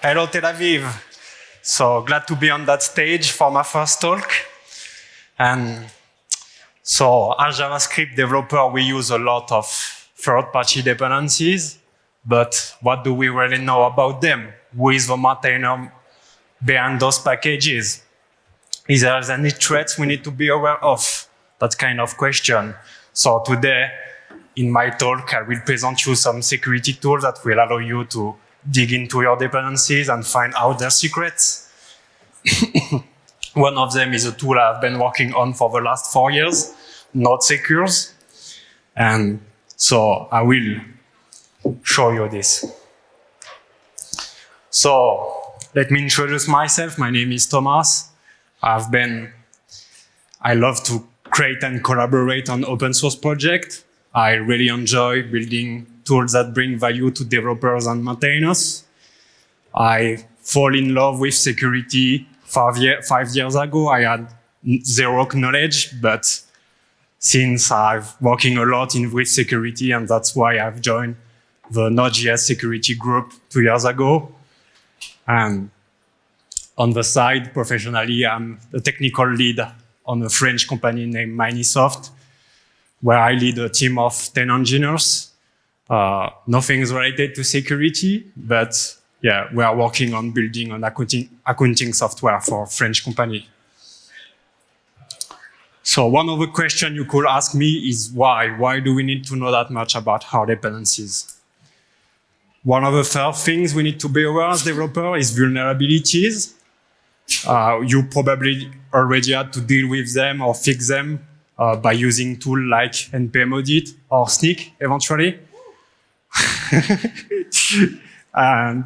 Hello, Tel Aviv. So glad to be on that stage for my first talk. And so as JavaScript developer, we use a lot of third-party dependencies, but what do we really know about them? Who is the maintainer behind those packages? Is there any threats we need to be aware of? That kind of question. So today, in my talk, I will present you some security tools that will allow you to dig into your dependencies and find out their secrets. One of them is a tool I've been working on for the last 4 years, NodeSecure. And so I will show you this. So let me introduce myself. My name is Thomas. I love to create and collaborate on open source projects. I really enjoy building tools that bring value to developers and maintainers. I fall in love with security 5 years ago. I had zero knowledge, but since I've working a lot with security, and that's why I've joined the Node.js security group 2 years ago. And on the side, professionally, I'm the technical lead on a French company named Minisoft, where I lead a team of 10 engineers. Nothing is related to security, but yeah, we are working on building an accounting software for a French company. So one of the questions you could ask me is why? Why do we need to know that much about our dependencies? One of the first things we need to be aware as developers is vulnerabilities. You probably already had to deal with them or fix them by using tools like npm audit or Snyk eventually. And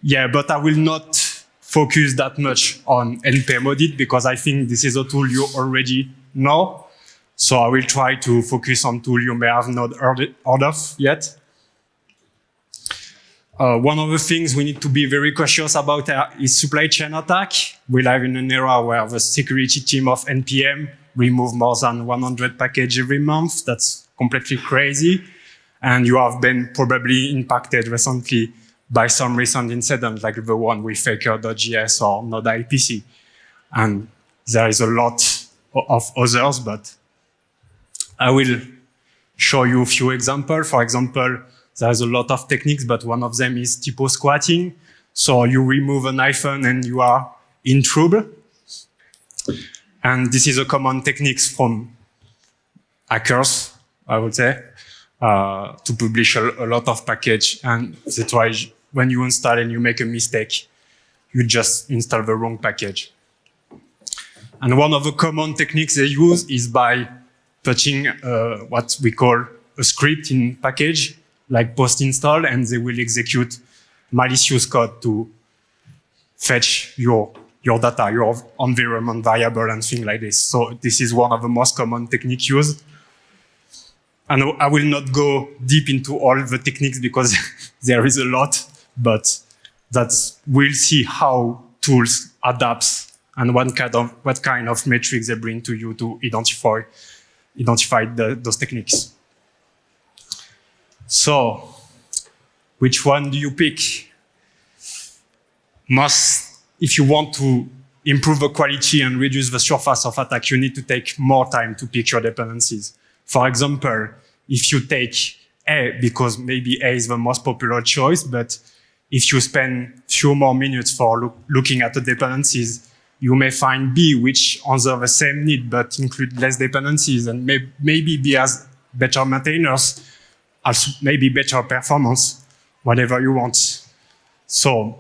yeah, but I will not focus that much on npm audit because I think this is a tool you already know. So I will try to focus on tools you may have not heard of yet. One of the things we need to be very cautious about is supply chain attack. We live in an era where the security team of NPM remove more than 100 packages every month. That's completely crazy. And you have been probably impacted recently by some recent incidents like the one with Faker.js or Node.js. And there is a lot of others, but I will show you a few examples. For example, there's a lot of techniques, but one of them is typo squatting. So you remove an hyphen and you are in trouble. And this is a common technique from hackers, I would say, to publish a lot of package. And that's why when you install and you make a mistake, you just install the wrong package. And one of the common techniques they use is by putting what we call a script in package, like post install, and they will execute malicious code to fetch your data, your environment variable and things like this. So this is one of the most common techniques used. And I will not go deep into all the techniques because there is a lot, but we'll see how tools adapt and what kind of metrics they bring to you to identify those techniques. So, which one do you pick? If you want to improve the quality and reduce the surface of attack, you need to take more time to pick your dependencies. For example, if you take A, because maybe A is the most popular choice, but if you spend few more minutes for looking at the dependencies, you may find B, which answers the same need, but include less dependencies, and maybe B has better maintainers, also maybe better performance, whatever you want. So,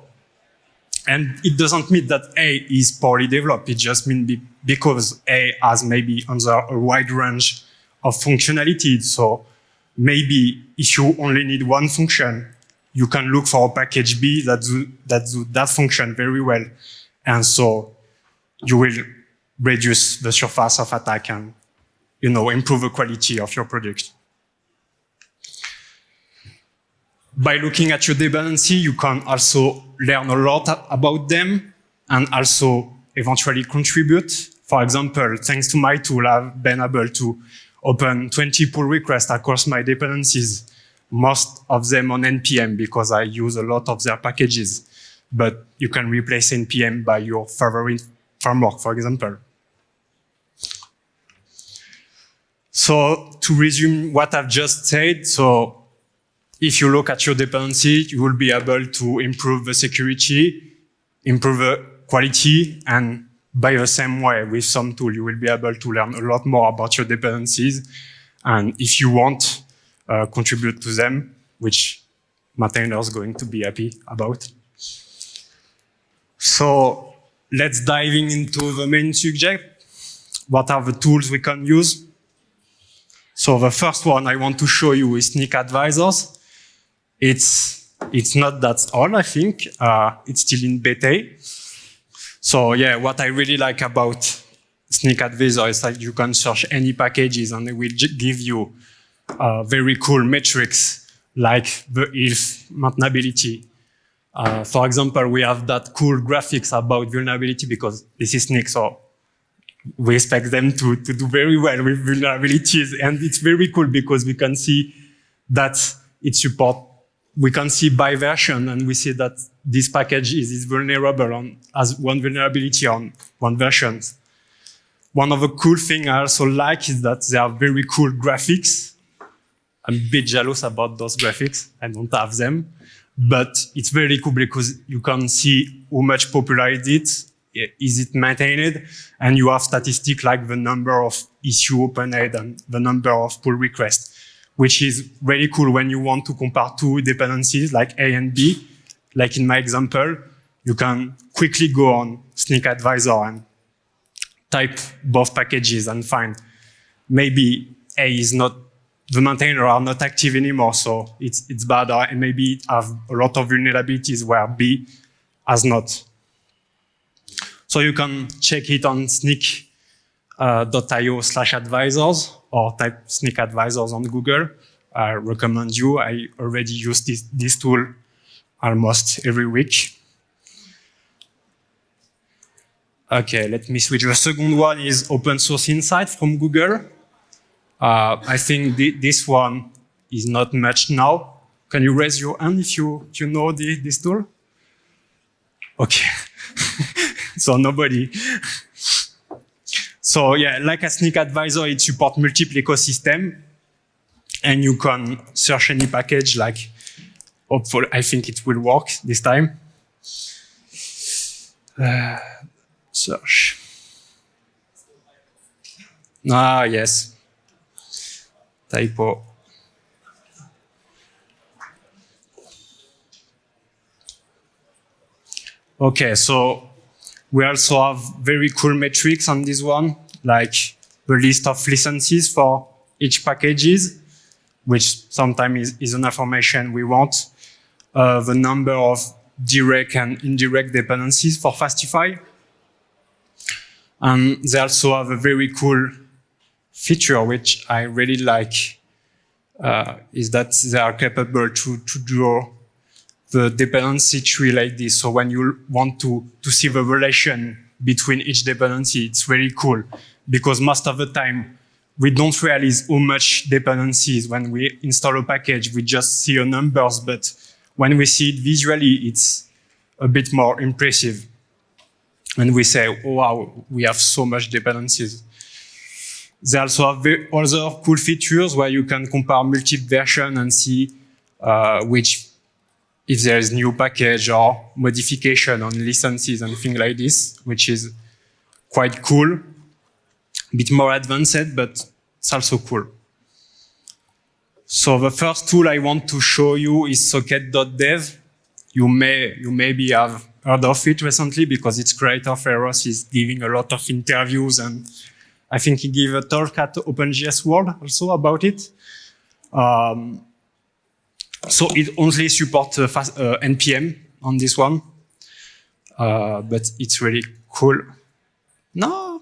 and it doesn't mean that A is poorly developed. It just means because A has maybe under a wide range of functionality. So maybe if you only need one function, you can look for a package B that do that function very well. And so you will reduce the surface of attack and, improve the quality of your product. By looking at your dependency, you can also learn a lot about them and also eventually contribute. For example, thanks to my tool, I've been able to open 20 pull requests across my dependencies, most of them on NPM because I use a lot of their packages. but you can replace NPM by your favorite framework, for example. So to resume what I've just said, so if you look at your dependency, you will be able to improve the security, improve the quality, and by the same way, with some tool, you will be able to learn a lot more about your dependencies. And if you want, contribute to them, which maintainers are going to be happy about. So let's dive into the main subject. What are the tools we can use? So the first one I want to show you is Sneak Advisors. It's not that old, I think. It's still in beta. So yeah, what I really like about Sneak Advisor is that you can search any packages and it will give you very cool metrics like the ELF maintainability. For example, we have that cool graphics about vulnerability because this is Sneak, so we expect them to do very well with vulnerabilities. And it's very cool because we can see that it supports, we can see by version, and we see that this package is vulnerable on as one vulnerability on one version. One of the cool things I also like is that they are very cool graphics. I'm a bit jealous about those graphics. I don't have them. But it's very cool because you can see how much popular is it maintained, and you have statistics like the number of issues opened and the number of pull requests, which is really cool when you want to compare two dependencies like A and B. Like in my example, you can quickly go on Sneak Advisor and type both packages and find maybe A is not, the maintainer are not active anymore, so it's bad, and maybe it have a lot of vulnerabilities where B has not. So you can check it on sneak.io/advisors or type Sneak Advisors on Google. I recommend you. I already use this tool almost every week. Okay, let me switch. The second one is Open Source Insight from Google. I think this one is not much now. Can you raise your hand if you know this tool? Okay. So nobody. So yeah, like a Sneak Advisor, it supports multiple ecosystems, and you can search any package. Like, hopefully, I think it will work this time. Search. Ah, yes. Typo. Okay, so we also have very cool metrics on this one, like the list of licenses for each packages, which sometimes is an information we want, the number of direct and indirect dependencies for Fastify. And they also have a very cool feature, which I really like, is that they are capable to draw the dependency tree like this. So when you want to see the relation between each dependency, it's really cool because most of the time we don't realize how much dependencies when we install a package, we just see the numbers, but when we see it visually, it's a bit more impressive. And we say, oh, wow, we have so much dependencies. They also have other cool features where you can compare multiple versions and see if there is new package or modification on licenses and things like this, which is quite cool. A bit more advanced, but it's also cool. So the first tool I want to show you is socket.dev. You maybe have heard of it recently because its creator Feroz is giving a lot of interviews, and I think he gave a talk at OpenJS World also about it. So it only supports NPM on this one, but it's really cool. No.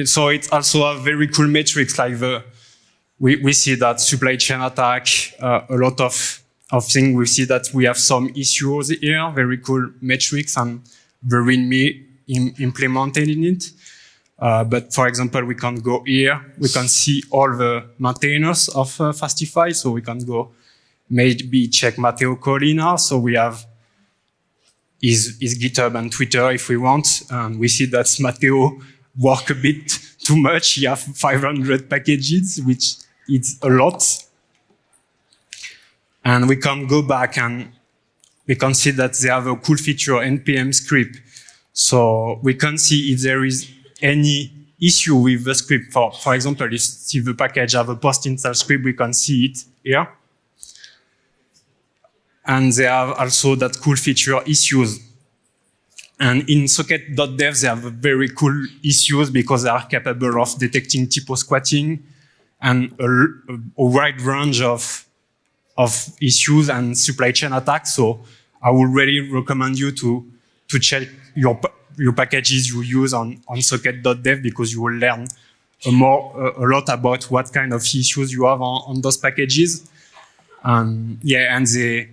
So it also have very cool metrics like we see that supply chain attack, a lot of things. We see that we have some issues here, very cool metrics and the README implemented in it. But for example, we can go here, we can see all the maintainers of Fastify, so we can go maybe check Matteo Colina. So we have his GitHub and Twitter if we want. And we see that Matteo work a bit too much. He has 500 packages, which is a lot. And we can go back and we can see that they have a cool feature, npm script. So we can see if there is any issue with the script. For example, if the package have a post-install script, we can see it here. And they have also that cool feature issues. And in socket.dev, they have very cool issues because they are capable of detecting typo squatting and a wide range of issues and supply chain attacks. So I would really recommend you to check your packages you use on socket.dev because you will learn a lot about what kind of issues you have on those packages. And they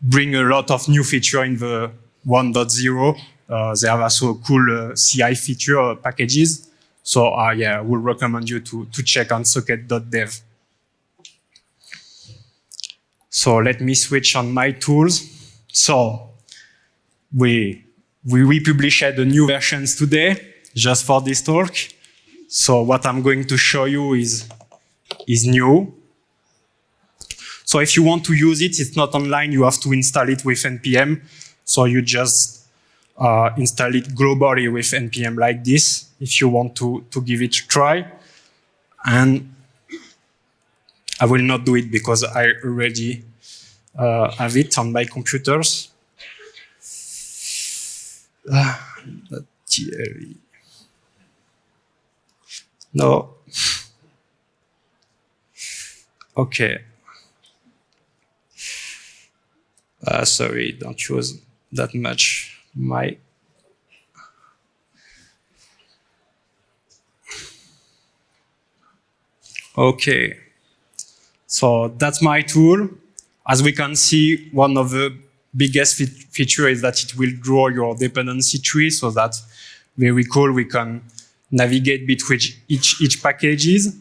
bring a lot of new feature in the 1.0. They have also cool CI feature packages. So I would recommend you to check on socket.dev. So let me switch on my tools. So we published the new versions today just for this talk. So what I'm going to show you is new. So if you want to use it, it's not online. You have to install it with npm. So you just install it globally with npm like this if you want to give it a try. And I will not do it because I already have it on my computers. .tlv. No. Okay. Sorry, don't use that much my. Okay. So that's my tool. As we can see, one of the biggest feature is that it will draw your dependency tree so that very cool we can navigate between each packages.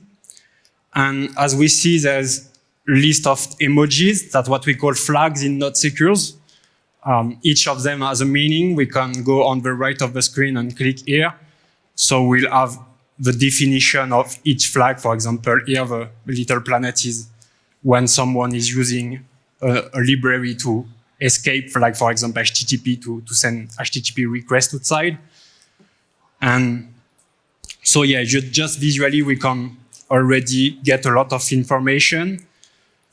And as we see, there's a list of emojis, that's what we call flags in NodeSecure. Each of them has a meaning. We can go on the right of the screen and click here. So we'll have the definition of each flag. For example, here the little planet is when someone is using a library to escape, like for example, HTTP to send HTTP request outside. And so just visually we can already get a lot of information.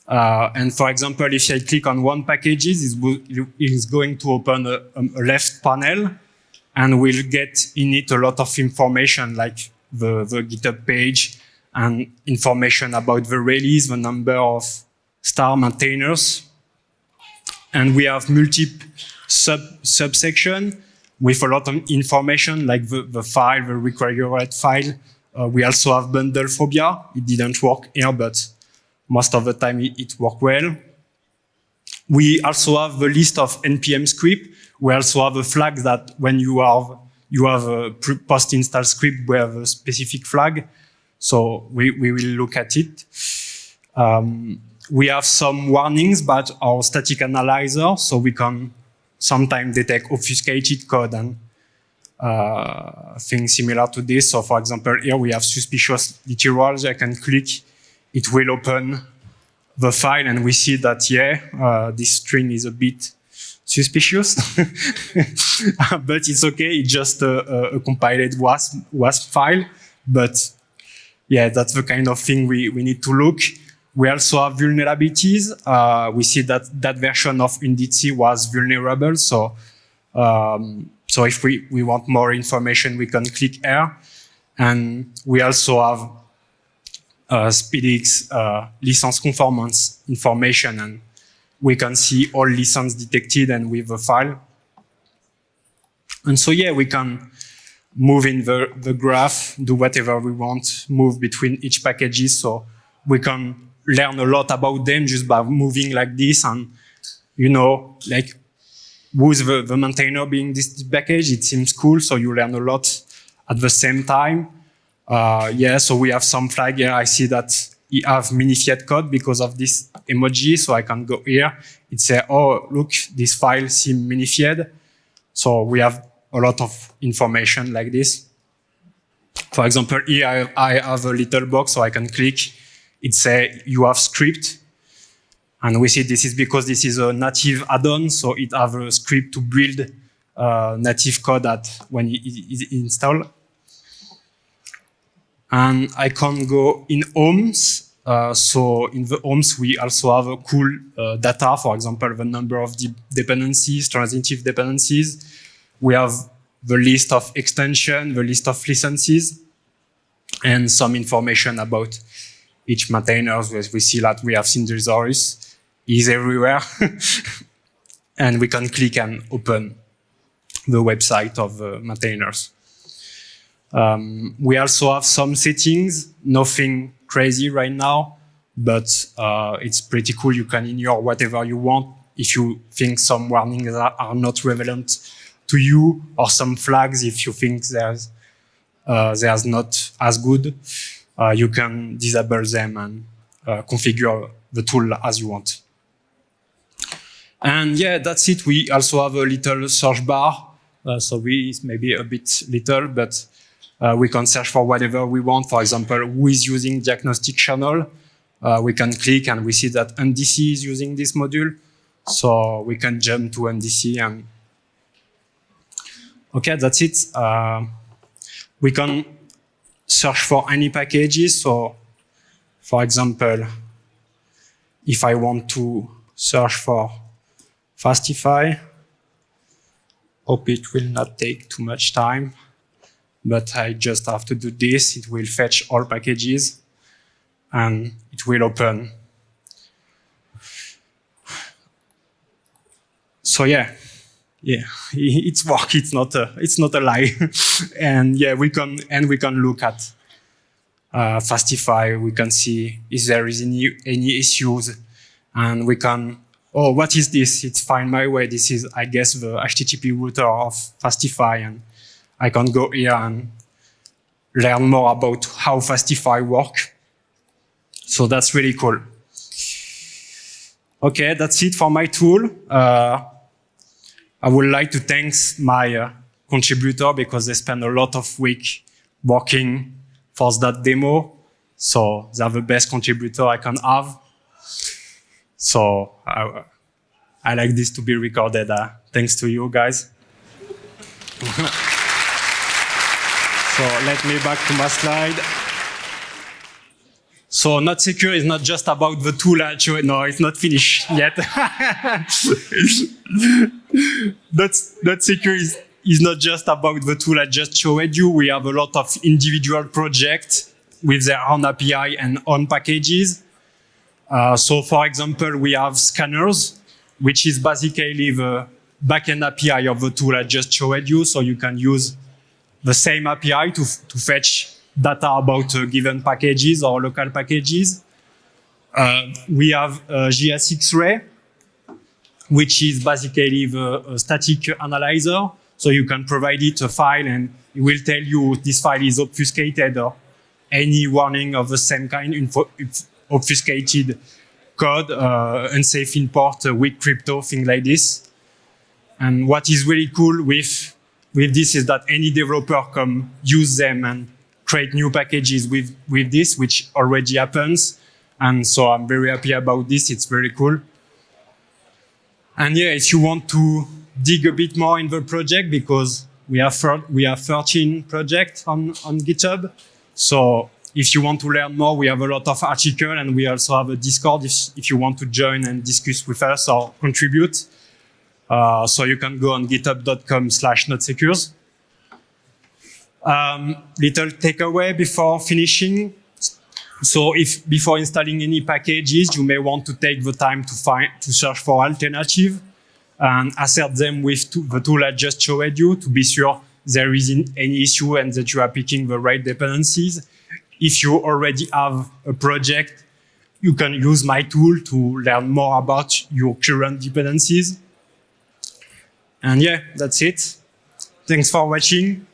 And for example, if I click on one package, it's going to open a left panel and we'll get in it a lot of information like the GitHub page and information about the release, the number of star maintainers. And we have multiple subsection with a lot of information like the file, the required file. We also have bundle phobia. It didn't work here, but most of the time it worked well. We also have the list of npm script. We also have a flag that when you have a post-install script, we have a specific flag. So we will look at it. We have some warnings about our static analyzer, so we can sometimes detect obfuscated code and things similar to this. So for example, here we have suspicious literals. I can click, it will open the file and we see that, this string is a bit suspicious, but it's okay. It's just a compiled WASP file. But that's the kind of thing we need to look. We also have vulnerabilities. We see that version of Untangle was vulnerable. So if we want more information, we can click here. And we also have SpeedX license conformance information, and we can see all license detected and with the file. And so we can move in the graph, do whatever we want, move between each packages. So we can learn a lot about them just by moving like this, and like who's the maintainer being this package. It seems cool, so you learn a lot at the same time. So we have some flag here. I see that it have minified code because of this emoji. So I can go here. It say, oh, look, this file seems minified. So we have a lot of information like this. For example, here I have a little box, so I can click. It say you have script. And we see this is because this is a native add-on, so it have a script to build native code when it is installed. And I can go in homes. So in the homes, we also have a cool data, for example, the number of dependencies, transitive dependencies. We have the list of extension, the list of licenses, and some information about each maintainers. We see that we have synthesaurus is everywhere. And we can click and open the website of the maintainers. We also have some settings, nothing crazy right now, but it's pretty cool. You can ignore whatever you want if you think some warnings are not relevant to you, or some flags if you think there's not as good. You can disable them and configure the tool as you want. And yeah, that's it. We also have a little search bar. So it's maybe a bit little, but we can search for whatever we want. For example, who is using diagnostic channel? We can click and we see that NDC is using this module. So we can jump to NDC and okay, that's it. We can search for any packages. So for example, if I want to search for Fastify, hope it will not take too much time, but I just have to do this. It will fetch all packages and it will open. So yeah, it's work. It's not a lie. And yeah, we can look at Fastify. We can see if there is any issues, and we can. Oh, what is this? It's Find My Way. This is, I guess, the HTTP router of Fastify, and I can go here and learn more about how Fastify works. So that's really cool. Okay, that's it for my tool. I would like to thank my contributor because they spent a lot of week working for that demo. So they're the best contributor I can have. So I like this to be recorded. Thanks to you guys. So let me back to my slide. So NodeSecure is not just about the tool. No, it's not finished yet. NodeSecure is not just about the tool I just showed you. We have a lot of individual projects with their own API and own packages. So for example, we have scanners, which is basically the backend API of the tool I just showed you. So you can use the same API to fetch data about given packages or local packages. We have JS-X-Ray, which is basically the static analyzer. So you can provide it a file and it will tell you this file is obfuscated or any warning of the same kind, obfuscated code, unsafe import, weak crypto, things like this. And what is really cool with this is that any developer can use them and create new packages with this, which already happens. And so I'm very happy about this. It's very cool. And yeah, if you want to dig a bit more in the project, because we have 13 projects on GitHub. So if you want to learn more, we have a lot of articles, and we also have a Discord if you want to join and discuss with us or contribute. So you can go on github.com/nodesecure. Little takeaway before finishing. So if before installing any packages, you may want to take the time to search for alternative and assert them with the tool I just showed you to be sure there isn't any issue and that you are picking the right dependencies. If you already have a project, you can use my tool to learn more about your current dependencies. And yeah, that's it. Thanks for watching.